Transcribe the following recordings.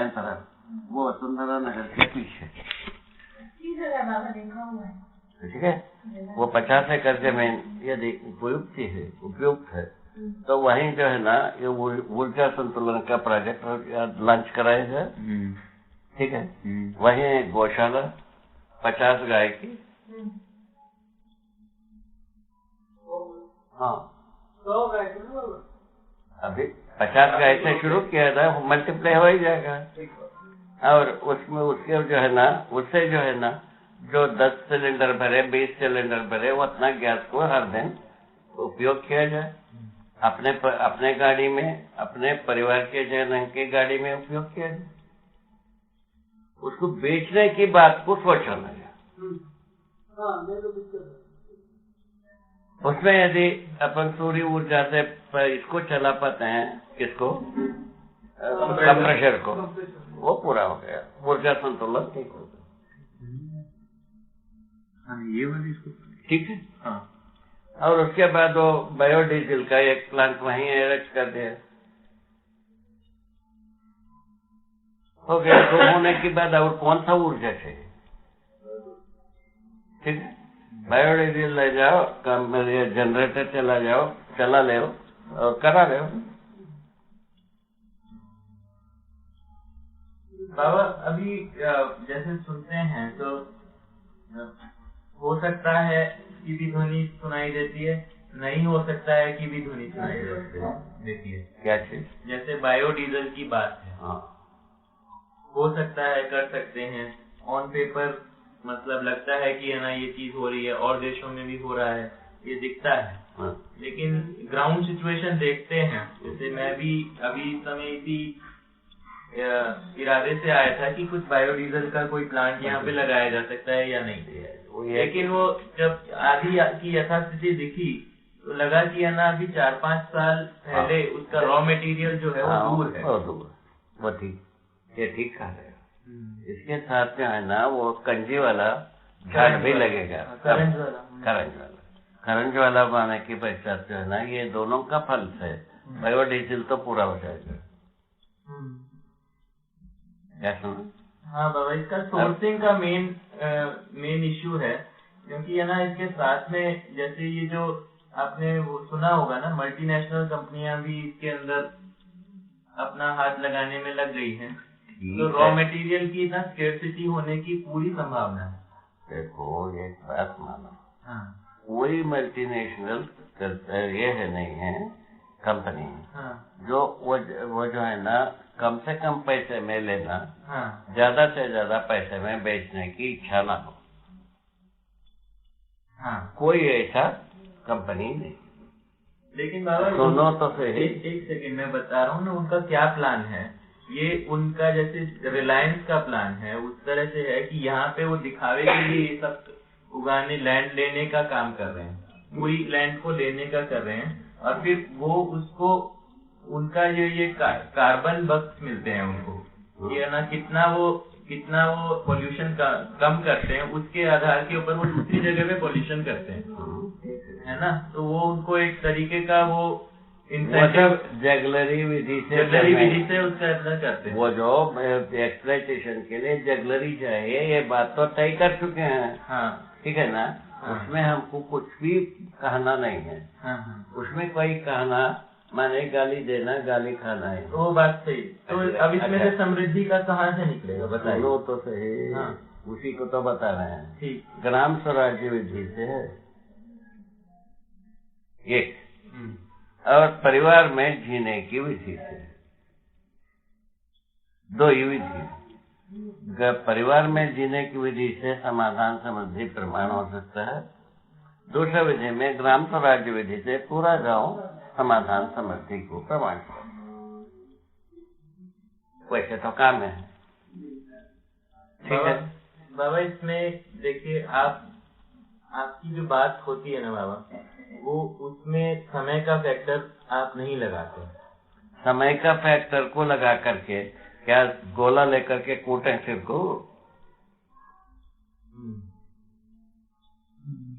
दाएं तरफ, वो वसुंधरा नगर के पीछे, ठीक है। वो 50 एकड़ जमीन यदि उपयुक्त है तो वहीं जो है ना ये ऊर्जा संतुलन का प्रोजेक्ट लॉन्च कराएगा, ठीक है। वहीं गौशाला 50 गाय की, हाँ अभी 50 गाय से शुरू किया था, मल्टीप्लाई हो ही जाएगा। और उसमें उसके जो है ना, उससे जो है ना जो 10 सिलेंडर भरे 20 सिलेंडर भरे वो उतना गैस को हर दिन उपयोग किया जाए, अपने गाड़ी में, अपने परिवार के जन की गाड़ी में उपयोग किया जाए। उसको बेचने की बात को सोचना है। उसमें यदि अपन सूर्य ऊर्जा से इसको चला पाते हैं, किसको, कंप्रेसर को, वो पूरा हो गया, ऊर्जा संतुलन ठीक हो गया। ये वाली ठीक है। हाँ। और उसके बाद वो बायोडीजल का एक प्लांट वहीं एरेक्ट कर दिया, हो गया। तो होने के बाद और कौन सा ऊर्जा चाहिए, ठीक है। बायोडीजल ले जाओ, जनरेटर चला ले और करा ले। बाबा अभी जैसे सुनते हैं तो हो सकता है कि भी ध्वनि सुनाई देती है, नहीं हो सकता है कि भी ध्वनि सुनाई देती है। क्या चीज? जैसे बायोडीजल की बात है। हाँ। हो सकता है, कर सकते हैं, ऑन पेपर मतलब लगता है कि है ना ये चीज हो रही है, और देशों में भी हो रहा है, ये दिखता है। हाँ। लेकिन ग्राउंड सिचुएशन देखते हैं, जैसे मैं भी अभी समय इसी इरादे से आया था कि कुछ बायोडीजल का कोई प्लांट यहाँ पे लगाया जा सकता है या नहीं, लेकिन वो जब आधी की यथास्थिति दिखी तो लगा कि है ना अभी 4-5 साल पहले उसका रॉ मटेरियल जो है वो दूर है। वो ठीक, ये ठीक कहा है। इसके साथ में है ना वो कंजी वाला झाड़ भी लगेगा, करंज वाला पाने की पश्चात जो है ना ये दोनों का फल से बायोडीजल तो पूरा हो जाएगा। क्या सुना? हाँ बाबा, इसका सोर्सिंग का मेन इश्यू है, क्योंकि है ना इसके साथ में जैसे ये जो आपने वो सुना होगा ना, मल्टीनेशनल कंपनियां भी इसके अंदर अपना हाथ लगाने में लग गई हैं, तो रॉ मटेरियल की ना स्केर्सिटी होने की पूरी संभावना है। देखो एक बात मानो, हाँ। कोई मल्टीनेशनल ये है नहीं है कंपनी, हाँ। जो वो जो है ना कम से कम पैसे में लेना, हाँ। ज्यादा से ज्यादा पैसे में बेचने की इच्छा ना हो, हाँ। कोई ऐसा कंपनी नहीं। लेकिन बाबा सुनो तो सही, एक सेकंड मैं बता रहा हूँ ना उनका क्या प्लान है। ये उनका जैसे रिलायंस का प्लान है उस तरह से है कि यहाँ पे वो दिखावे के लिए ये सब उगाने, लैंड लेने का काम कर रहे हैं, पूरी लैंड को लेने का कर रहे हैं, और फिर वो उसको उनका ये कार्बन बक्स मिलते हैं उनको, ये ना कितना वो पोल्यूशन कम करते हैं, उसके आधार के ऊपर वो दूसरी जगह पे पोल्यूशन करते हैं, है ना। तो वो उनको एक तरीके का वो इंसेंटिव जगलरी विधि से उसका इतना करते हैं। वो जो एक्सप्लॉयटेशन के लिए जगलरी चाहिए, ये बात तो तय कर चुके हैं, हाँ। ठीक है ना। हाँ। उसमें हमको कुछ भी कहना नहीं है, हाँ। उसमें कोई कहना माने गाली देना, गाली खाना है, तो बात सही। तो अब इसमें से समृद्धि का कहाँ से निकलेगा बताइए? वो तो सही, हाँ। उसी को तो बता रहे हैं। ठीक। ग्राम स्वराज्य विधि से है एक, और परिवार में जीने की विधि से, दो ही विधि। परिवार में जीने की विधि से समाधान संबंधी प्रमाण हो सकता है, दूसरा विधि में ग्राम स्वराज्य विधि से पूरा गांव समाधान संबंधी को प्रमाण कर। वैसे तो काम है, ठीक है बाबा। इसमें देखिए आपकी जो बात होती है ना बाबा, वो उसमें समय का फैक्टर आप नहीं लगाते। समय का फैक्टर को लगा करके क्या गोला लेकर के कूटें सिर को?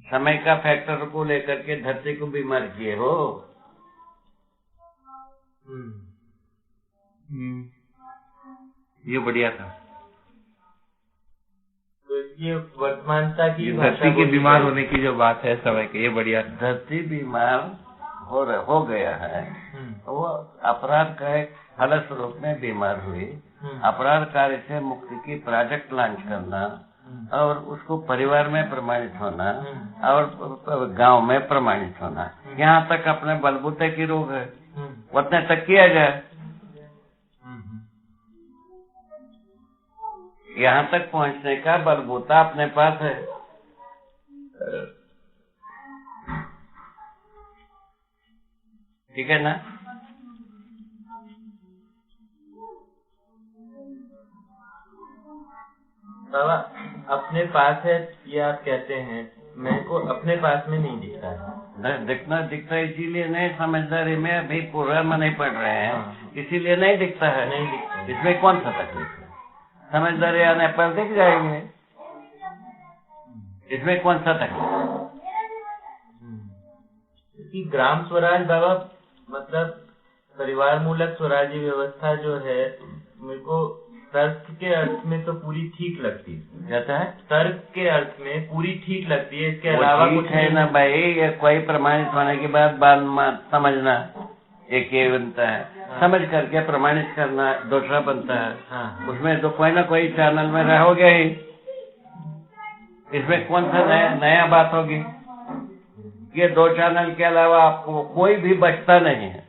समय का फैक्टर को लेकर के धरती को बीमार किए हो? ये बढ़िया था। तो ये वर्तमानता की ये भाषा धरती के बोली बीमार जाए। होने की जो बात है समय की, ये बढ़िया था। धरती बीमार हो गया है, वो अपराध का एक फलस्वरूप में बीमार हुई। अपराध कार्य से मुक्ति की प्रोजेक्ट लॉन्च करना और उसको परिवार में प्रमाणित होना और गांव में प्रमाणित होना, यहाँ तक अपने बलबूते की रोग है, उतने तक किया जाए। यहाँ तक पहुँचने का बलबूता अपने पास है। ठीक है ना? बाबा अपने पास है ये आप कहते हैं, मेरे को अपने पास में नहीं दिखता है। दिखता इसीलिए नहीं, समझदारी में अभी पूरा में नहीं पढ़ रहे हैं, इसीलिए नहीं दिखता है। नहीं दिखता है। इसमें कौन सा तकलीफ है? समझदारी आने पर दिख जाएंगे, इसमें कौन सा तकलीफ है? क्योंकि ग्राम स्वराज बाबा मतलब परिवार मूलक स्वराज्य व्यवस्था जो है, मेरे को तर्क के अर्थ में तो पूरी ठीक लगती है। कहता है तर्क के अर्थ में पूरी ठीक लगती है, इसके वो अलावा ठीक कुछ है नहीं ना भाई, ये कोई प्रमाणित होने के बाद बात समझना एक ये बनता है। समझ करके प्रमाणित करना दूसरा बनता है। हाँ। उसमें तो कोई ना कोई चैनल में रहोगे ही, इसमें कौन सा नया बात होगी? ये 2 चैनल के अलावा आपको कोई भी बचता नहीं है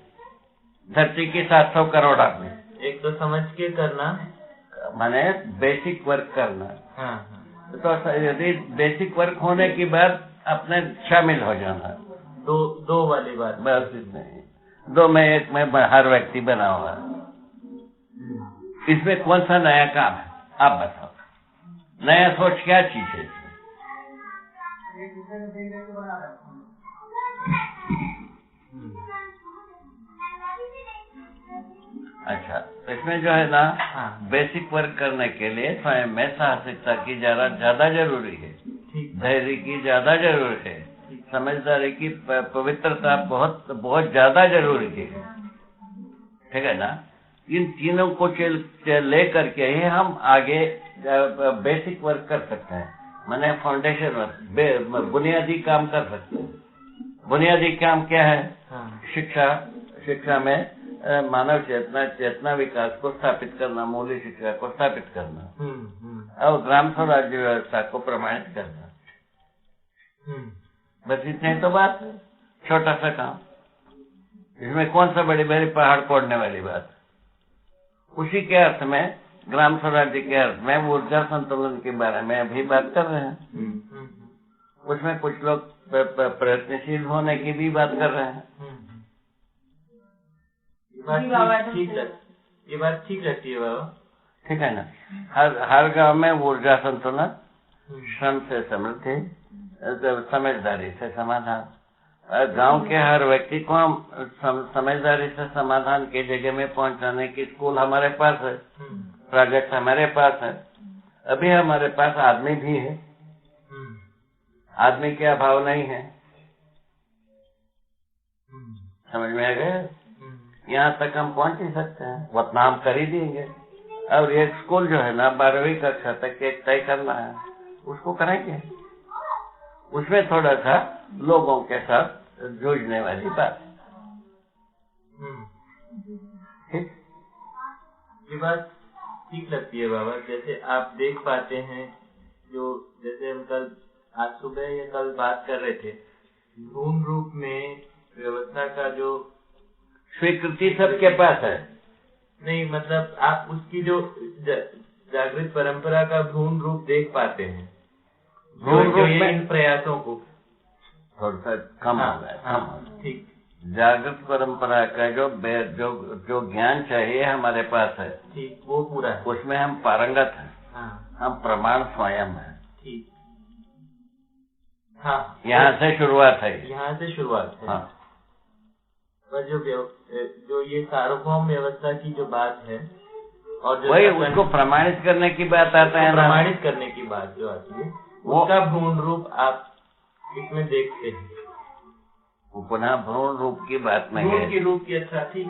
धरती की 700 करोड़ आदमी। एक तो समझ के करना, माने बेसिक वर्क करना। हाँ। तो यदि बेसिक वर्क होने के बाद अपने शामिल हो जाना, दो वाली बात। बस इतना ही। 2 में 1 में हर व्यक्ति बना हुआ है। इसमें कौन सा नया काम है आप बताओ? नया सोच क्या चीज है इसमें? अच्छा, तो इसमें जो है ना, बेसिक वर्क करने के लिए स्वयं में साहसिकता की ज्यादा जरूरी है, धैर्य की ज्यादा जरूरी है, समझदारी की पवित्रता बहुत ज्यादा जरूरी है। ठीक है ना? इन तीनों को ले करके ही हम आगे बेसिक वर्क कर सकते हैं, माने फाउंडेशन वर्क, बुनियादी काम कर सकते हैं। बुनियादी काम क्या है? शिक्षा में मानव चेतना विकास को स्थापित करना, मूल्य शिक्षा को स्थापित करना और ग्राम स्वराज्य व्यवस्था को प्रमाणित करना। बस इतने तो बात है, छोटा सा काम। इसमें कौन सा बड़ी बड़ी पहाड़ तोड़ने वाली बात? उसी के अर्थ में, ग्राम स्वराज्य के अर्थ में ऊर्जा संतुलन के बारे में अभी बात कर रहे हैं। उसमें कुछ लोग प्रयत्नशील होने की भी बात कर रहे हैं। ये बात ठीक लगती है बाबा। ठीक है ना? हर गांव में ऊर्जा संतुलन, श्रम से समृद्धि, समझदारी से समाधान। गांव के हर व्यक्ति को हम समझदारी से समाधान की जगह में पहुंचाने की स्कूल हमारे पास है, प्रोजेक्ट हमारे पास है। अभी हमारे पास आदमी भी है, आदमी के अभाव नहीं है। समझ में आ गया? यहाँ तक हम पहुंच ही सकते हैं, उतना हम कर ही देंगे। और ये स्कूल जो है ना, 12वीं कक्षा तक एक तय करना है, उसको करेंगे। उसमें थोड़ा सा लोगों के साथ जूझने वाली बात। ठीक, ये बात ठीक लगती है बाबा। जैसे आप देख पाते हैं, जो जैसे हम कल आज सुबह या कल बात कर रहे थे, भ्रूण रूप में व्यवस्था का जो स्वीकृति सबके पास है। नहीं, मतलब आप उसकी जो जागृत परंपरा का भ्रूण रूप देख पाते हैं, भ्रूण रूप में इन प्रयासों को थोड़ा सा कम हो गया। ठीक, जागृत परंपरा का जो ज्ञान चाहिए हमारे पास है, ठीक, वो पूरा है। उसमें हम पारंगत हैं। हम प्रमाण स्वयं है। ठीक, हाँ, यहाँ से शुरुआत है। यहाँ से शुरुआत है। हाँ। पर जो ये सार्वभौम व्यवस्था की जो बात है, और जो वही उसको प्रमाणित करने की बात आता है। प्रमाणित करने की बात जो आती है, उसका भ्रूण रूप आप इसमें देखते हैं। वो पुनः भ्रूण रूप की बात नहीं है। की रूप की, अच्छा ठीक,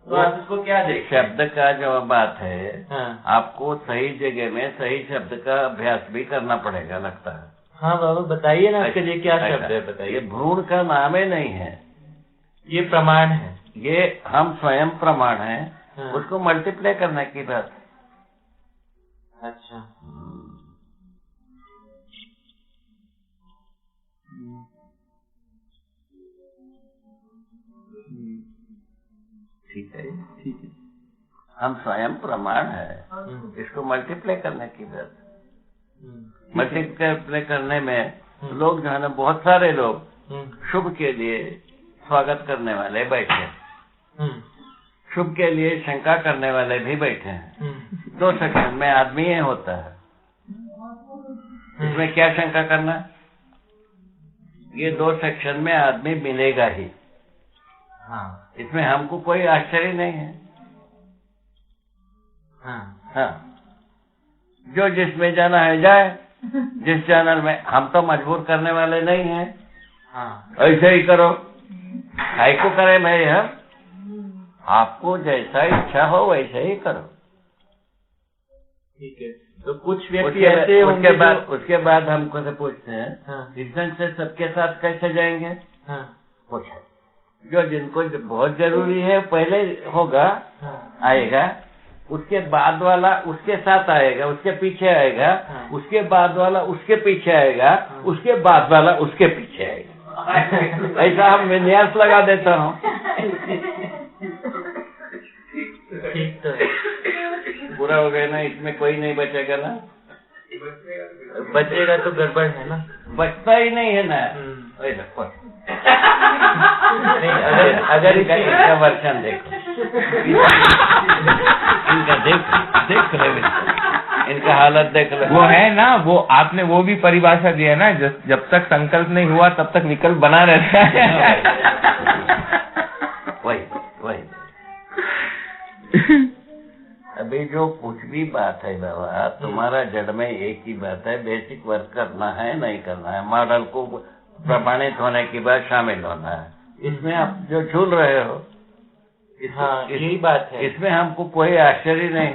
तो आप इसको क्या देखते हैं? शब्द का जो बात है, हाँ आपको सही जगह में सही शब्द का अभ्यास भी करना पड़ेगा, लगता है। हाँ बाबा बताइए ना, इसके लिए क्या ऐसा- शब्द है ये बताइए। भ्रूण का नाम ही नहीं है, ये प्रमाण है। ये हम स्वयं प्रमाण है, हाँ। उसको मल्टीप्लाई करने की बात। अच्छा ठीक है, ठीक है। हम स्वयं प्रमाण है, इसको मल्टीप्लाई करने की बात। मल्टीप्लाई करने में लोग जो है ना, बहुत सारे लोग शुभ के लिए स्वागत करने वाले बैठे हैं, शुभ के लिए शंका करने वाले भी बैठे हैं। 2 सेकंड में आदमी ये होता है, इसमें क्या शंका करना? ये 2 सेक्शन में आदमी मिलेगा ही, हाँ इसमें हमको कोई आश्चर्य नहीं है। हाँ, जो जिसमें जाना है जाए, जिस चैनल में, हम तो मजबूर करने वाले नहीं हैं। हाँ ऐसे ही करो, काहे को करे भाई? हम आपको जैसा इच्छा हो वैसे ही करो। ठीक है। तो कुछ व्यक्ति ऐसे होंगे उसके बाद हमको से पूछते हैं, हाँ। रिजन से सबके साथ कैसे जाएंगे? हाँ पूछे जो जिनको बहुत जरूरी है पहले होगा, हाँ आएगा, उसके बाद वाला उसके साथ आएगा, उसके पीछे आएगा, हाँ। उसके बाद वाला उसके पीछे आएगा, उसके बाद वाला उसके पीछे आएगा। ऐसा हम विन्यास लगा देता हूँ। ठीक तो है। पूरा हो गया ना, इसमें कोई नहीं बचेगा ना? बचेगा तो गड़बड़ है ना। बचता ही नहीं है ना। ऐसा नहीं, अगर इनका वर्षन देखो, इनका देख रहे, इनका हालत देख लो। वो है ना, वो आपने वो भी परिभाषा दी है ना, जब तक संकल्प नहीं हुआ तब तक विकल्प बना रहता है। वही अभी जो कुछ भी बात है बाबा, तुम्हारा जड़ में एक ही बात है, बेसिक वर्क करना है नहीं करना है, मॉडल को प्रमाणित होने के बाद शामिल होना है। इसमें आप जो झूल रहे हो, हाँ यही बात है। इसमें हमको कोई आश्चर्य नहीं।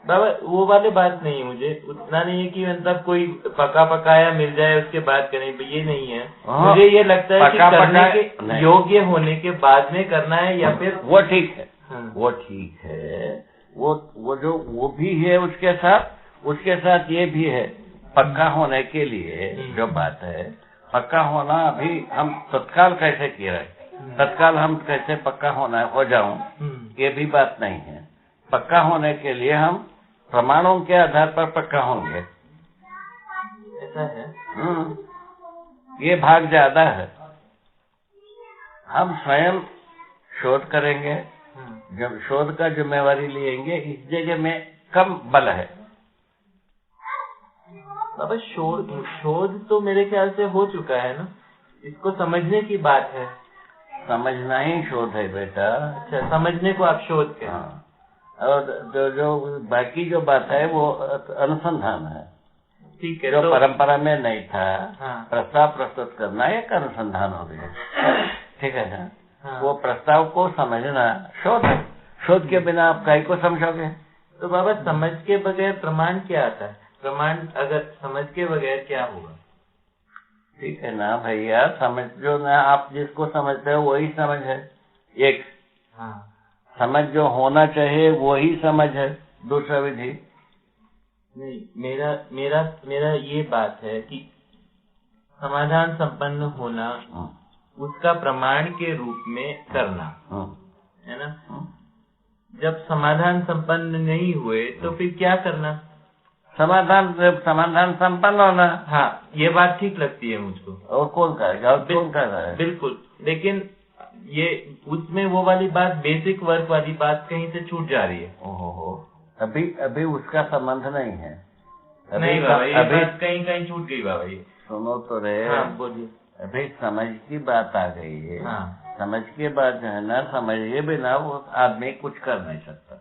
बाबा वो वाली बात नहीं है, मुझे उतना नहीं है कि मतलब कोई पका पकाया मिल जाए उसके बाद करें, ये नहीं है। हाँ, मुझे ये लगता है कि करने के नहीं। योग्य होने के बाद में करना है या फिर वो ठीक है। हाँ। वो ठीक है, वो जो वो भी है, उसके साथ ये भी है। पक्का होने के लिए जो बात है, पक्का होना अभी हम तत्काल कैसे किए रहे, तत्काल हम कैसे पक्का हो जाऊं, ये भी बात नहीं है। पक्का होने के लिए हम प्रमाणों के आधार पर पक्का होंगे। ऐसा है। ये भाग ज्यादा है। हम स्वयं शोध करेंगे, जब शोध का जिम्मेवारी लेंगे, इस जगह में कम बल है। बाबा शोध तो मेरे ख्याल से हो चुका है ना, इसको समझने की बात है। समझना ही शोध है बेटा। अच्छा, समझने को आप शोध करें। हाँ। और जो बाकी जो बात है वो अनुसंधान है। ठीक है। जो तो परंपरा में नहीं था, हाँ। प्रस्ताव प्रस्तुत करना एक अनुसंधान हो गया। ठीक है ना? हाँ। वो प्रस्ताव को समझना शोध है। शोध के बिना आप काहे को समझोगे? तो बाबा समझ के बगैर प्रमाण क्या आता है? प्रमाण अगर समझ के बगैर क्या होगा? ठीक है ना भैया, समझ जो ना आप जिसको समझते हो वही समझ है। एक हाँ। समझ जो होना चाहिए वही समझ है। दूसरा विधि नहीं, मेरा ये बात है कि समाधान संपन्न होना उसका प्रमाण के रूप में करना है ना। जब समाधान संपन्न नहीं हुए तो फिर क्या करना? समाधान संपन्न होना। हाँ, ये बात ठीक लगती है मुझको। और कौन करेगा? और कौन कर रहा है? बिल्कुल, लेकिन ये उसमें वो वाली बात, बेसिक वर्क वाली बात कहीं से छूट जा रही है। ओहो, अभी उसका संबंध नहीं है। नहीं बाबा, ये बात कहीं छूट गई बाबा। ये सुनो तो रे। हाँ बोलिए। अभी समझ की बात आ गई है। हाँ। समझ के बाद जो है ना, समझे बिना वो आदमी कुछ कर नहीं सकता।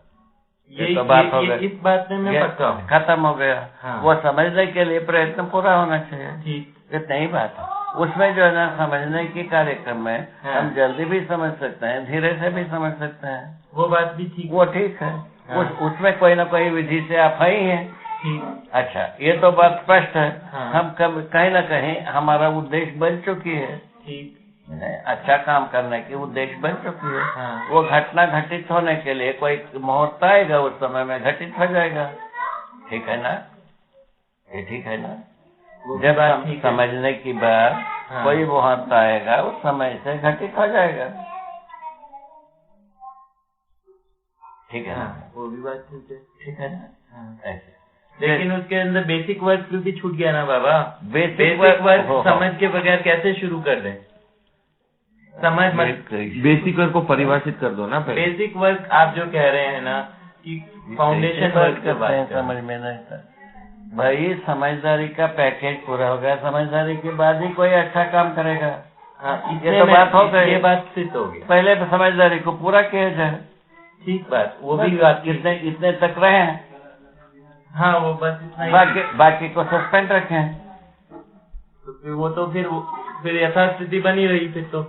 ये तो बात हो गई, इस बात में मैं पक्का हूँ। खत्म हो गया। हाँ। वो समझने के लिए प्रयत्न पूरा होना चाहिए। ठीक, इतना ही बात है। उसमें जो है ना, समझने के कार्यक्रम में हाँ। हम जल्दी भी समझ सकते हैं, धीरे से भी समझ सकते हैं, वो बात भी ठीक, वो ठीक है। हाँ। उसमें कोई ना कोई विधि से आप ही हैं। ठीक। अच्छा, ये तो बात स्पष्ट है। हाँ। हम कहीं ना कहीं हमारा उद्देश्य बन चुकी है, ठीक, अच्छा काम करने की उद्देश्य बन चुकी है। हाँ। वो घटना घटित होने के लिए कोई मुहूर्त आएगा, उस समय में घटित हो जाएगा। ठीक है ना? ये ठीक है ना? जब बात ठीक है। समझने की बात, हाँ। कोई मुहूर्त आएगा, उस समय से घटित हो जाएगा। ठीक है ना? हाँ, वो भी बात ठीक है। ठीक है ना? हाँ। ऐसे। लेकिन उसके अंदर बेसिक वर्क क्योंकि छूट गया ना बाबा। बेसिक वर्क हो। समझ के बगैर कैसे शुरू कर दें? समझ मत। बेसिक वर्क को परिभाषित कर दो ना पहले। बेसिक वर्क आप जो कह रहे हैं ना कि फाउंडेशन वर्क की करते बात हैं, कर रहे हैं। समझ में नहीं आता। भाई समझदारी का पैकेज पूरा हो गया, समझदारी के बाद ही कोई अच्छा काम करेगा। हाँ, ये तो बात हो गई। ये बात सिद्ध हो गई। पहले तो समझदारी को पूरा किया जाए। ठीक बात, वो भी बात ठीक। इतने तक रहे। हाँ, वो बस इतना ही। बाकी को सस्पेंड रखें। तो फिर वो तो फिर यथास्थिति बनी रही। फिर तो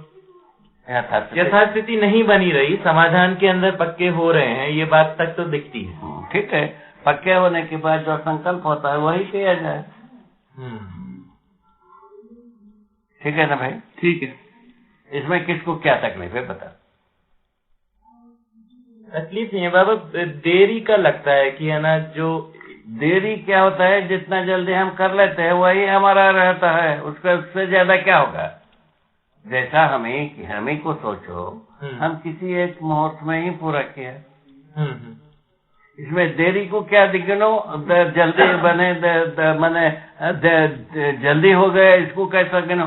यथास्थिति यथास्थिति नहीं बनी रही, समाधान के अंदर पक्के हो रहे हैं, ये बात तक तो दिखती है। ठीक है, पक्के होने के बाद जो संकल्प होता है वही किया जाए। ठीक है ना भाई? ठीक है। इसमें किसको क्या तकलीफ है बता? तकलीफ नहीं है बाबा, देरी का लगता है कि है ना, जो देरी क्या होता है, जितना जल्दी हम कर लेते हैं वही हमारा रहता है, उससे ज्यादा क्या होगा? जैसा हमें को सोचो, हम किसी एक मुहूर्त में ही पूरा किया। इसमें देरी को क्या गिनो? जल्दी बने, मैंने जल्दी हो गया, इसको कैसा गिनो?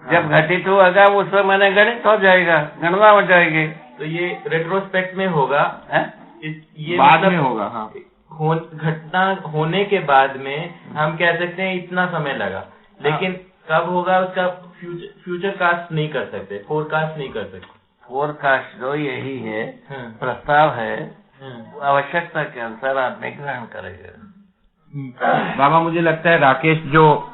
जब घटित होगा उस समय गणित हो जाएगा, गणना हो जाएगी। तो ये रेट्रोस्पेक्ट में होगा, ये बाद में होगा। हाँ, घटना होने के बाद में हम कह सकते हैं इतना समय लगा, लेकिन कब होगा उसका फ्यूचर कास्ट नहीं कर सकते, फोरकास्ट नहीं कर सकते। फोरकास्ट जो यही है, प्रस्ताव है, आवश्यकता के अनुसार आदमी ग्रहण करेगा। बाबा, मुझे लगता है राकेश जो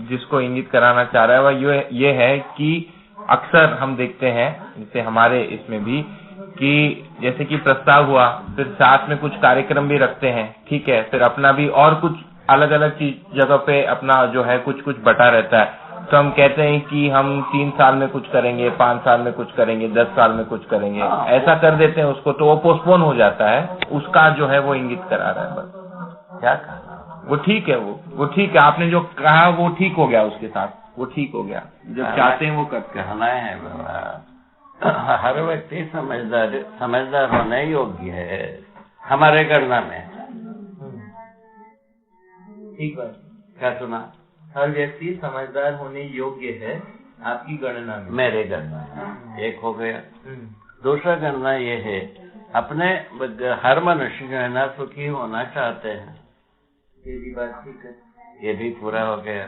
जिसको इंगित कराना चाह रहा है वह ये है कि अक्सर हम देखते हैं, जैसे हमारे इसमें भी, कि जैसे कि प्रस्ताव हुआ, फिर साथ में कुछ कार्यक्रम भी रखते हैं, ठीक है, फिर अपना भी और कुछ अलग अलग चीज जगह पे अपना जो है कुछ बटा रहता है। तो हम कहते हैं कि हम 3 साल में कुछ करेंगे, 5 साल में कुछ करेंगे, 10 साल में कुछ करेंगे, ऐसा कर देते हैं उसको, तो वो पोस्टपोन हो जाता है। उसका जो है वो इंगित करा रहा है बस। क्या कहा? वो ठीक है, वो ठीक है, आपने जो कहा वो ठीक हो गया, उसके साथ वो ठीक हो गया। जब चाहते हैं वो करते हैं। कहना है बाबा, हर व्यक्ति समझदार होने योग्य है हमारे गणना में। ठीक बात। क्या सुना? हर व्यक्ति समझदार होने योग्य है आपकी गणना में, मेरे गणना में। एक हो गया। दूसरा गणना ये है, अपने हर मनुष्य जो है ना सुखी होना चाहते हैं। ये भी बात ठीक है, ये भी पूरा हो गया।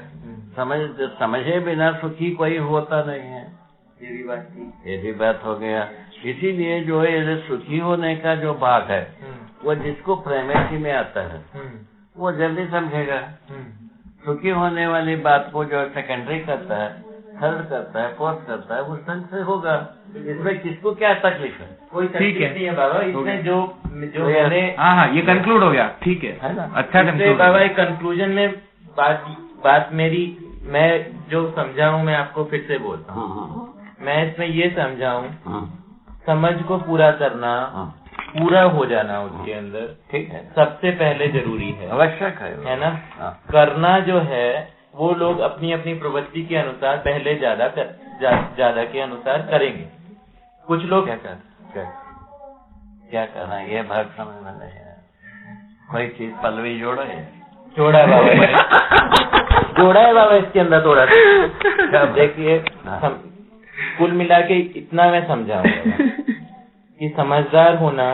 समझे बिना सुखी कोई होता नहीं है। ये भी बात ठीक, ये भी बात हो गया। इसीलिए जो ये सुखी होने का जो भाग है, वो जिसको प्रेमेसी में आता है वो जल्दी समझेगा। सुखी होने वाली बात को जो सेकेंडरी करता है, थर्ड करता है, फोर्थ करता है, उस ढंग से होगा। इसमें किसको क्या तकलीफ है? कोई ठीक है नहीं है बाबा। इसमें जो मैंने, हाँ, ये कंक्लूड हो गया। ठीक है ना? अच्छा कंक्लूड बाबा एक कंक्लूजन में बात मेरी, मैं जो समझा हूँ मैं आपको फिर से बोलता हूँ। मैं इसमें ये समझा हूँ, समझ को पूरा करना, पूरा हो जाना उसके अंदर, ठीक है, सबसे पहले जरूरी है, आवश्यक है ना? करना जो है वो लोग अपनी अपनी प्रवृत्ति के अनुसार पहले ज्यादा के अनुसार करेंगे। कुछ लोग क्या करना, ये भाग समझ में नहीं है। कोई चीज पल्लवी जोड़ो है, जोड़ा है बाबा, जोड़ा है बाबा इसके अंदर थोड़ा सा। देखिए, कुल मिला के इतना मैं समझाऊंगा कि समझदार होना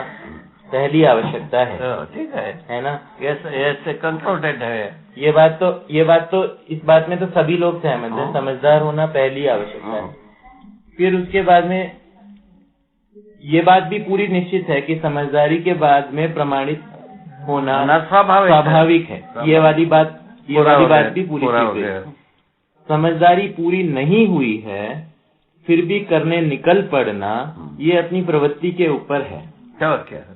पहली आवश्यकता है। ठीक है ना? ये कंक्लूडेड है। ये बात तो इस बात में तो सभी लोग सहमत हैं, समझदार होना पहली आवश्यकता है। फिर उसके बाद में ये बात भी पूरी निश्चित है कि समझदारी के बाद में प्रमाणित होना स्वाभाविक है। ये वाली बात भी पूरी हो गई। समझदारी पूरी नहीं हुई है फिर भी करने निकल पड़ना, ये अपनी प्रवृत्ति के ऊपर है।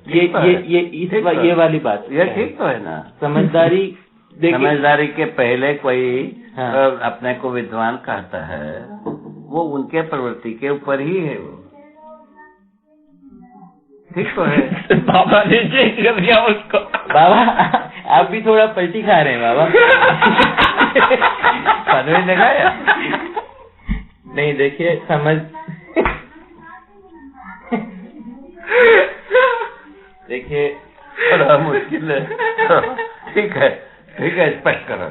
ये वाली बात ये ठीक तो है ना। समझदारी के पहले कोई अपने को विद्वान कहता है, वो उनके प्रवृत्ति के ऊपर ही है। वो ठीक तो है। बाबा ने चेंज कर दिया उसको। बाबा आप भी थोड़ा पलटी खा रहे हैं बाबा। पनवेल लगाया नहीं, देखिए समझ देखिए बड़ा मुश्किल है। ठीक है स्पष्ट करो।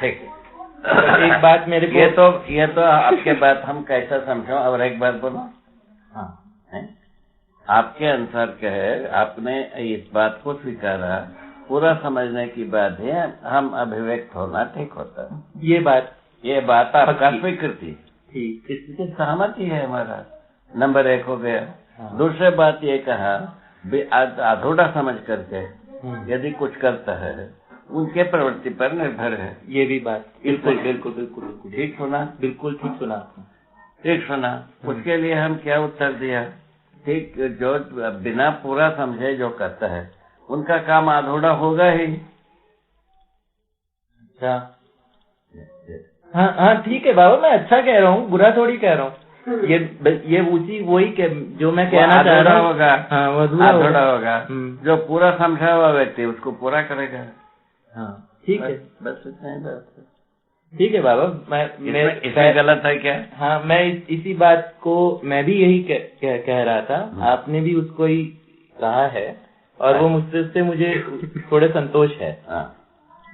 ठीक है। एक बात मेरे को ये तो आपके बात हम कैसा समझो। और एक बात बोलो। हाँ, आपके अनुसार क्या है, आपने इस बात को स्वीकारा, पूरा समझने की बात है, हम अभिव्यक्त होना ठीक होता है। ये बात आपका स्वीकृति, ठीक, इससे सहमति है हमारा। नंबर 1 हो गया। दूसरी बात ये कहा अधूरा समझ करके यदि कुछ करता है उनके प्रवृत्ति पर निर्भर है। ये भी बात बिल्कुल ठीक सुना। बिल्कुल ठीक सुना। ठीक सुना। उसके लिए हम क्या उत्तर दिया? ठीक, जो बिना पूरा समझे जो करता है उनका काम अधूरा होगा ही। अच्छा, हाँ ठीक है बाबा, मैं अच्छा कह रहा हूँ, बुरा थोड़ी कह रहा हूँ। ये वही जो मैं कहना चाह रहा हूँ होगा। हाँ, वो अधूरा होगा। जो पूरा समझा हुआ व्यक्ति उसको पूरा करेगा। हाँ ठीक है, बस इतना ही बात है। ठीक है बाबा, इसमें गलत है क्या? हाँ, मैं इसी बात को मैं भी यही कह रहा था। आपने भी उसको ही कहा है और वो उससे मुझे थोड़े संतोष है। हाँ,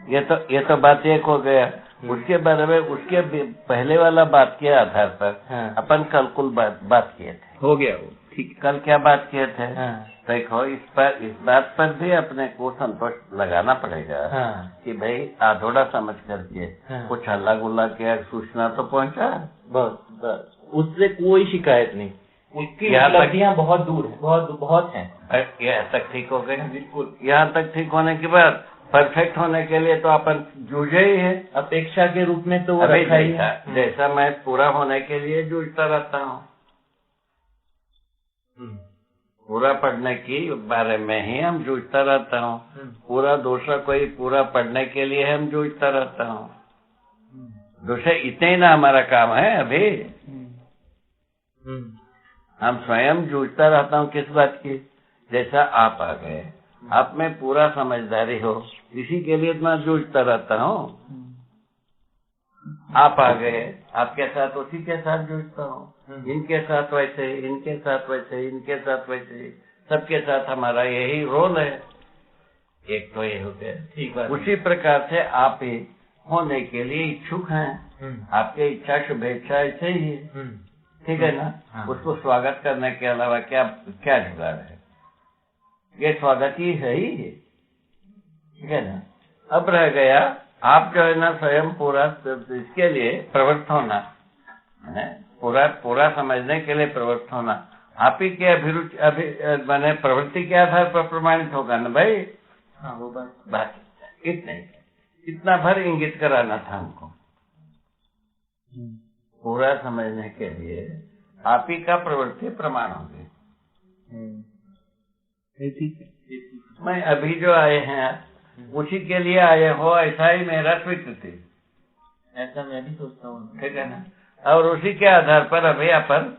ये तो बात एक हो गया। उसके बारे में उसके पहले वाला बात के आधार पर अपन कल कुल बात किए थे। हो गया वो, ठीक। कल क्या बात किए थे? देखो, इस बात पर भी अपने को संतोष लगाना पड़ेगा कि भाई अधूरा समझ करके कुछ हल्ला गुल्ला किया, सूचना तो पहुंचा। बस उससे कोई शिकायत नहीं। उसकी उपलब्धियां बहुत दूर है, बहुत हैं। यहाँ तक ठीक हो गए। बिल्कुल, यहाँ तक ठीक होने के बाद परफेक्ट होने के लिए तो अपन जूझे ही है। अपेक्षा के रूप में तो वो रखा ही है। जैसा मैं पूरा होने के लिए जूझता रहता हूँ, पूरा पढ़ने की बारे में ही हम जूझता रहता हूँ। पूरा दूसरा कोई पूरा पढ़ने के लिए हम जूझता रहता हूँ। दूसरे इतने ही ना हमारा काम है। अभी हम स्वयं जूझता रहता हूँ किस बात की? जैसा आप आ गए, आप में पूरा समझदारी हो, इसी के लिए मैं जूझता रहता हूँ। आप आ गए, आपके साथ उसी के साथ जूझता हूँ। इनके साथ वैसे, इनके साथ वैसे, इनके साथ वैसे, सबके साथ हमारा यही रोल है। एक तो ये हो गया। ठीक है। उसी प्रकार से आप ही होने के लिए इच्छुक हैं। आपके इच्छा शुभेच्छा ऐसे ही है। ठीक है ना? उसको स्वागत करने के अलावा क्या जुगाड़ है? ये स्वागत ही है ही। ठीक है ना? अब रह गया आप जो है ना स्वयं पूरा इसके लिए प्रवृत्त होना, पूरा समझने के लिए प्रवृत्त होना। आप ही के अभिरुचि मैंने प्रवृत्ति के आधार पर प्रमाणित होगा ना भाई। हाँ, वो बात इतना भर इंगित कराना था हमको। पूरा समझने के लिए आप ही का प्रवृत्ति प्रमाण होगी। ठीक है। मैं अभी जो आए हैं उसी के लिए आए हो, ऐसा ही मेरा स्वीकृति। ऐसा मैं भी सोचता हूँ। ठीक है ना? और उसी के आधार पर अभी अपन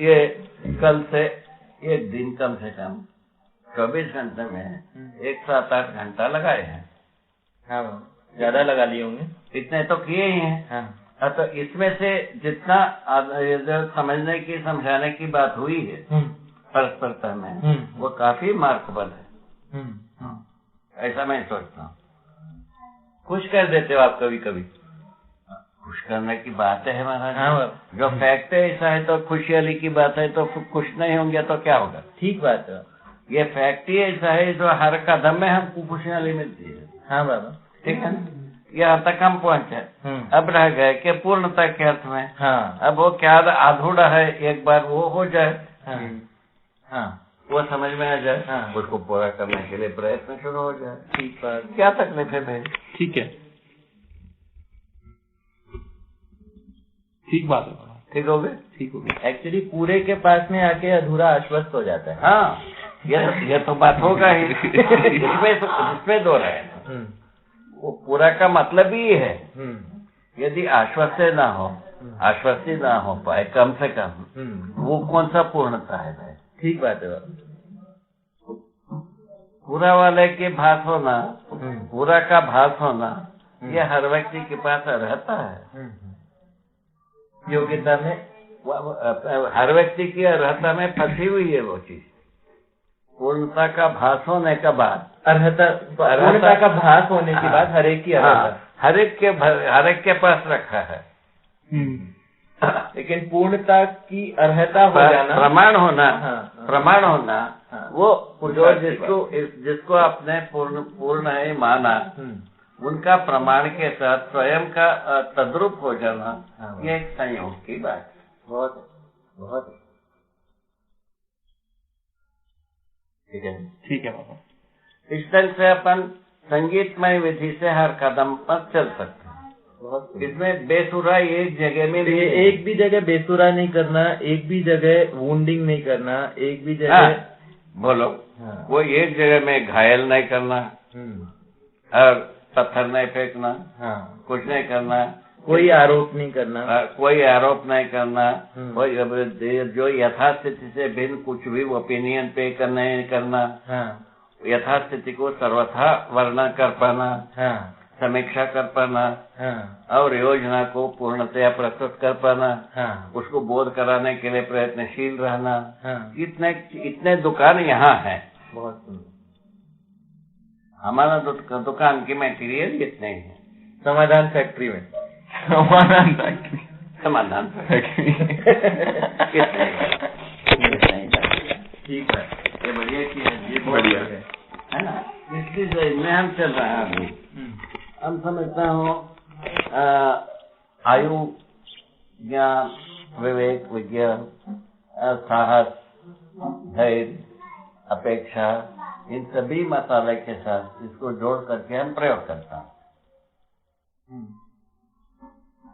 ये कल से एक दिन कम से कम 24 घंटे में 1-7-8 घंटा लगाए हैं। हाँ, ज्यादा लगा लिए होंगे। इतने तो किए ही हैं। हाँ। तो इसमें से जितना समझने की समझाने की बात हुई है परस्परता में, वो काफी मार्केबल है। ऐसा मैं सोचता हूँ। खुश कर देते हो आप कभी कभी। खुश करने की बात है महाराज। हाँ, जो फैक्ट है ऐसा है तो खुशहाली की बात है, तो खुश नहीं होंगे तो क्या होगा? ठीक बात है। ये फैक्ट ही ऐसा है जो हर कदम में हमको खुशहाली मिलती है। हाँ बाबा, ठीक है ना? यहाँ तक हम पहुँचे। अब रह गए कि पूर्णता के अर्थ में। हाँ। अब वो क्या अधूरा है, एक बार वो हो जाए। हाँ वो समझ में आ जाए, हाँ। उसको पूरा करने के लिए प्रयत्न शुरू हो जाए। ठीक बात। क्या तकलीफ है भाई? ठीक है, ठीक बात है बाबा, ठीक हो गए? ठीक हो गया। एक्चुअली पूरे के पास में आके अधूरा आश्वस्त हो जाता है। हाँ, ये तो बात होगा ही। इसमें दो है। वो पूरा का मतलब ही है, यदि आश्वस्त ना हो, आश्वस्ति ना हो पाए कम से कम, वो कौन सा पूर्णता है भाई? ठीक बात है बाबा। पूरा वाले के भास होना, पूरा का भास होना, ये हर व्यक्ति के पास रहता है। योग्यता में हर व्यक्ति की अर्हता में फंसी हुई है वो चीज। पूर्णता का भास होने के बाद, पूर्णता का भास होने के बाद हर एक की अर्हता, हर एक के पास रखा है। लेकिन पूर्णता की अर्हता हो जाना, प्रमाण होना, हाँ। प्रमाण होना, हाँ। वो जो जिसको आपने पूर्ण है माना, उनका प्रमाण के साथ स्वयं का तद्रूप हो जाना, हाँ। ये एक संयोग की बात है। बहुत बहुत ठीक है, ठीक है बाबा। इस तरह से अपन संगीतमय विधि से हर कदम पर चल सकते हैं। इसमें बेसुरा एक जगह में भी एक भी जगह बेसुरा नहीं करना, एक भी जगह वुंडिंग नहीं करना, एक भी जगह हाँ, बोलो हाँ। वो एक जगह में घायल नहीं करना और पत्थर नहीं फेंकना, हाँ। कुछ नहीं करना, कोई आरोप नहीं करना, कोई आरोप नहीं करना, कोई जो यथास्थिति से भिन्न कुछ भी ओपिनियन पे नहीं करना, हाँ। यथास्थिति को सर्वथा वर्णन कर पाना, हाँ। समीक्षा कर पाना, हाँ। और योजना को पूर्णतया प्रस्तुत कर पाना, हाँ। उसको बोध कराने के लिए प्रयत्नशील रहना। हाँ। इतने दुकान यहाँ है। बहुत सुंदर। हमारा दुकान की मटेरियल इतने ही है। समाधान फैक्ट्री में समाधान फैक्ट्री, समाधान फैक्ट्री इतने ही। ठीक है, ये बढ़िया चीज है, ये बढ़िया है ना। इस चीज में हम चल रहे हैं अभी। हम समझता हूँ आयु, ज्ञान, विवेक, विज्ञान, साहस, धैर्य, अपेक्षा, इन सभी मसाले के साथ इसको जोड़ करके हम प्रयोग करता हूँ।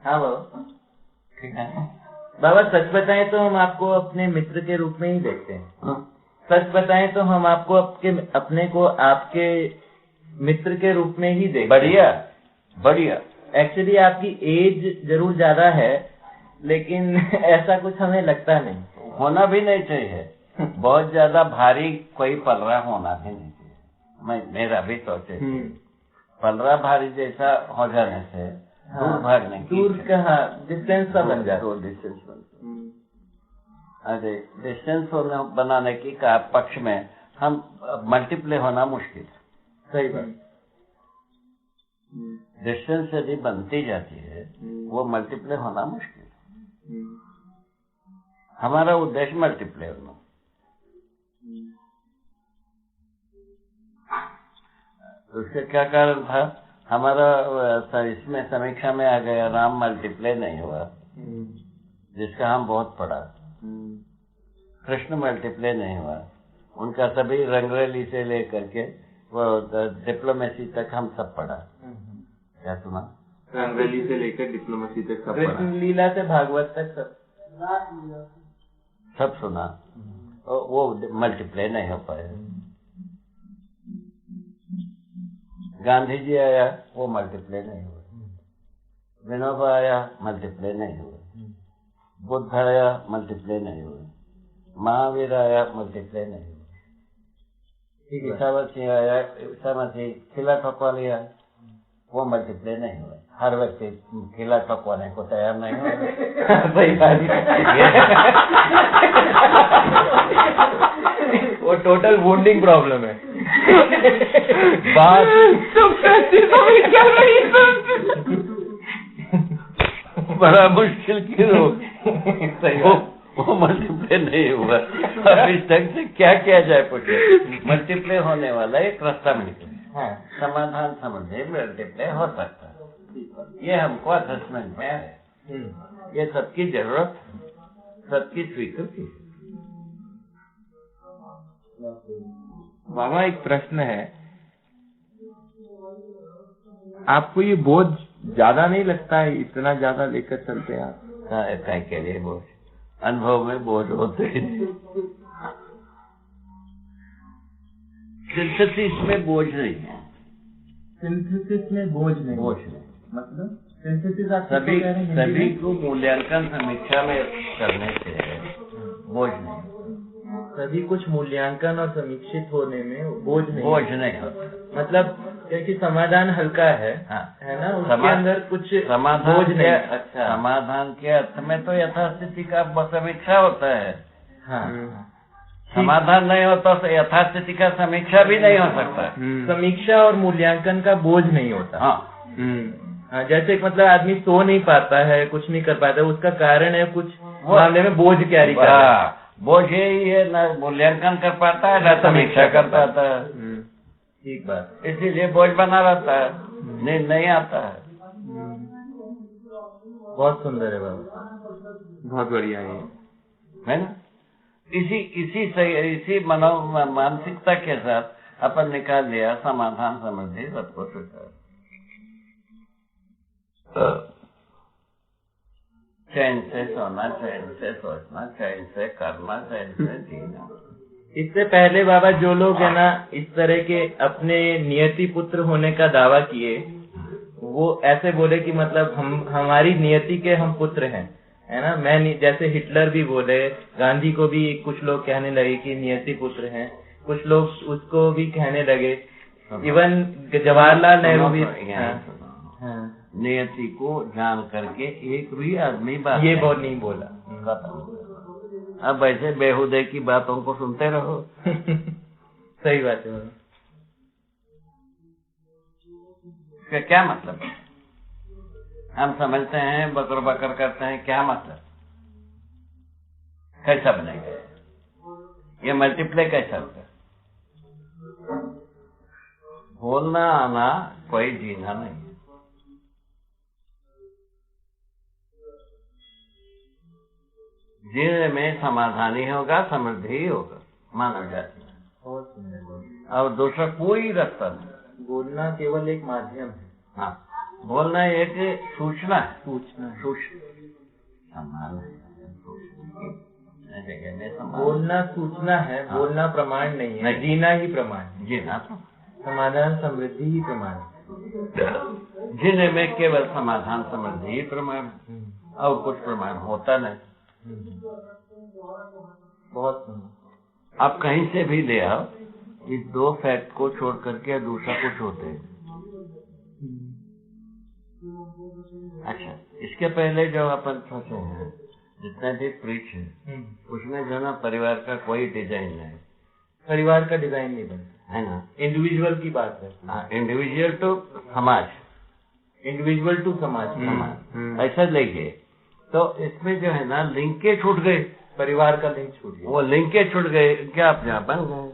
हाँ बाबा। ठीक है बाबा, सच बताएं तो हम आपको अपने मित्र के रूप में ही देखते हैं। सच बताएं तो हम आपको अपने को आपके मित्र के रूप में ही देखते हैं। बढ़िया बढ़िया। एक्चुअली आपकी एज जरूर ज्यादा है, लेकिन ऐसा कुछ हमें लगता नहीं। होना भी नहीं चाहिए। बहुत ज्यादा भारी कोई पलरा होना भी नहीं चाहिए। मेरा भी सोचे, पलरा भारी जैसा हो जाने से दूर भागने की, दूर कहाँ, डिस्टेंस सा बन जाता है। डिस्टेंस अरे डिस्टेंस बनाने की पक्ष में हम मल्टीप्लाई होना मुश्किल। सही बात। डिस्टेंस यदि बनती जाती है, वो मल्टीप्लाई होना मुश्किल। हमारा उद्देश्य मल्टीप्लाई होना। उसका क्या कारण था? हमारा इसमें समीक्षा में आ गया, राम मल्टीप्लाई नहीं हुआ, जिसका हम बहुत पढ़ा। कृष्ण मल्टीप्लाई नहीं हुआ, उनका सभी रंगरेली से लेकर के वो डिप्लोमेसी तक हम सब पढ़ा। क्या सुना? रंगरेली से लेकर डिप्लोमेसी तक सब पढ़ा। कृष्ण लीला से भागवत तक सब सुना। वो मल्टीप्लाई नहीं हो पाया। गांधी जी आया, वो मल्टीप्लाई नहीं हुआ। विनोबा आया, मल्टीप्लाई नहीं हुआ। बुद्ध आया, मल्टीप्लाई नहीं हुआ। महावीर आया, मल्टीप्लाई नहीं हुआ। ईसा मसीह आया, ईसा मसीह खिला ठोकवा लिया, वो मल्टीप्लाई नहीं हुआ। हर व्यक्ति खिला ठोकवाने को तैयार नहीं हुआ। सही बात वो टोटल वुंडिंग प्रॉब्लम है। बात बड़ा मुश्किल की वो मल्टीप्लाई नहीं हुआ। अब इस ढंग से क्या किया जाए? पूछे मल्टीप्लाई होने वाला एक रास्ता निकले। हाँ। समाधान समझे मल्टीप्लाई हो सकता है। ये हमको असेसमेंट में है। ये सबकी जरूरत, सबकी स्वीकृति। बाबा एक प्रश्न है, आपको ये बोझ ज्यादा नहीं लगता है, इतना ज्यादा लेकर चलते हैं आप? क्या के लिए बोझ? अनुभव में बोझ होते हैं। सिंथेसिस में बोझ नहीं है। सिंथेसिस में बोझ नहीं, मतलब सिंथेसिस आप सभी को मूल्यांकन समीक्षा में करने से बोझ नहीं, सभी कुछ मूल्यांकन और समीक्षित होने में बोझ नहीं होता। मतलब क्योंकि समाधान हल्का है, हाँ। है ना, उसके अंदर कुछ समाधान बोझ नहीं। अच्छा, समाधान के अर्थ में तो यथास्थिति का समीक्षा होता है। हाँ, समाधान नहीं होता तो यथास्थिति का समीक्षा भी नहीं हो सकता। समीक्षा और मूल्यांकन का बोझ नहीं होता। हाँ, जैसे मतलब आदमी सो नहीं पाता है, कुछ नहीं कर पाता, उसका कारण है कुछ मामले में बोझ कैरी कर रहा है। बोझ यही है, न मूल्यांकन कर पाता है न समीक्षा कर पाता है। ठीक बात, इसीलिए बोझ बना रहता है, नहीं आता है। बहुत सुंदर है बाबा, बहुत बढ़िया है ना। इसी मानसिकता के साथ अपन निकाल लिया समाधान समृद्धि सबको स्वीकार। चैन से सोना, चैन से सोचना, चैन से करना, चैन से जीना। इससे पहले बाबा जो लोग है ना इस तरह के अपने नियति पुत्र होने का दावा किए, वो ऐसे बोले कि मतलब हमारी नियति के हम पुत्र हैं, है ना। जैसे हिटलर भी बोले, गांधी को भी कुछ लोग कहने लगे कि नियति पुत्र हैं, कुछ लोग उसको भी कहने लगे, इवन जवाहरलाल नेहरू भी। नियति को जान करके एक भी आदमी बात ये बहुत नहीं बोला। अब ऐसे बेहुदे की बातों को सुनते रहो। सही बात है। क्या मतलब? हम समझते हैं, बकर बकर करते हैं, क्या मतलब? कैसा बनेगा ये? मल्टीप्लाई कैसा होगा? बोलना आना कोई जीना नहीं है। जीने में समाधान ही होगा, समृद्धि ही होगा मानव जाति में। और दूसरा कोई रास्ता नहीं। बोलना केवल एक माध्यम है। हाँ, बोलना एक सूचना है। बोलना सूचना है, बोलना प्रमाण नहीं है। जीना ही प्रमाण है। जीना समाधान समृद्धि ही प्रमाण है। जीने में केवल समाधान समृद्धि ही प्रमाण है, और कुछ प्रमाण होता नहीं। बहुत सुंदर। आप कहीं से भी ले आओ, इस दो फैक्ट को छोड़ करके दूसरा कुछ होते हैं। अच्छा, इसके पहले जो अपन सोचे हैं, जितने भी प्रीच है, उसमें जो ना परिवार का कोई डिजाइन नहीं, परिवार का डिजाइन नहीं बनता है ना। इंडिविजुअल की बात है। हाँ, इंडिविजुअल टू समाज, इंडिविजुअल टू समाज, ऐसा लेंगे तो इसमें जो है ना लिंकेज छूट गए, परिवार का लिंक छूट गया। वो लिंकेज छूट गए, क्या आप यहाँ बन गए,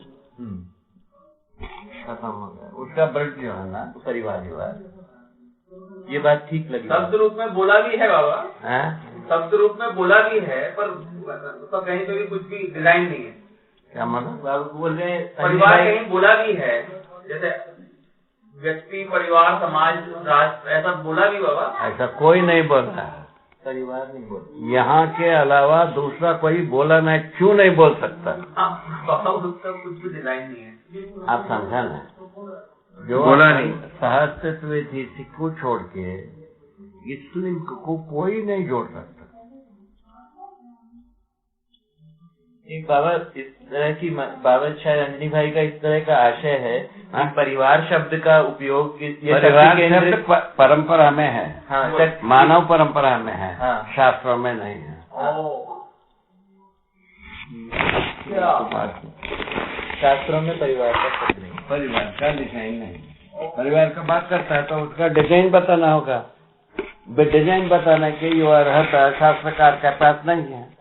खत्म हो गया उसका ब्लड जो है ना परिवार। ये बात ठीक लगी। शब्द रूप में बोला भी है बाबा, शब्द रूप में बोला भी है, पर कहीं पे भी कुछ भी डिजाइन नहीं है। क्या मतलब? बोल रहे हैं परिवार कहीं बोला भी है, जैसे व्यक्ति, परिवार, समाज, राष्ट्र, ऐसा बोला भी बाबा। ऐसा कोई नहीं बोलता है, परिवार नहीं बोलता। यहाँ के अलावा दूसरा कोई बोला नहीं, क्यों नहीं बोल सकता? उसका कुछ भी डिजाइन नहीं है। आप समझा ना, जो बोला नहीं। सहस्तित्व थी को छोड़ के इस लिंक को कोई नहीं जोड़ सकता। एक बाबा इस तरह की, बाबा शायद रंजनी भाई का इस तरह का आशय है कि परिवार शब्द का उपयोग परिवार शब्द परंपरा में है। हाँ, मानव परंपरा में है। हाँ, शास्त्रों में नहीं है। शास्त्रों में परिवार का शब्द नहीं, परिवार का डिजाइन नहीं। परिवार का बात करता है तो उसका डिजाइन बताना होगा। डिजाइन बताने के ये अर्हता शास्त्रकार के पास नहीं है।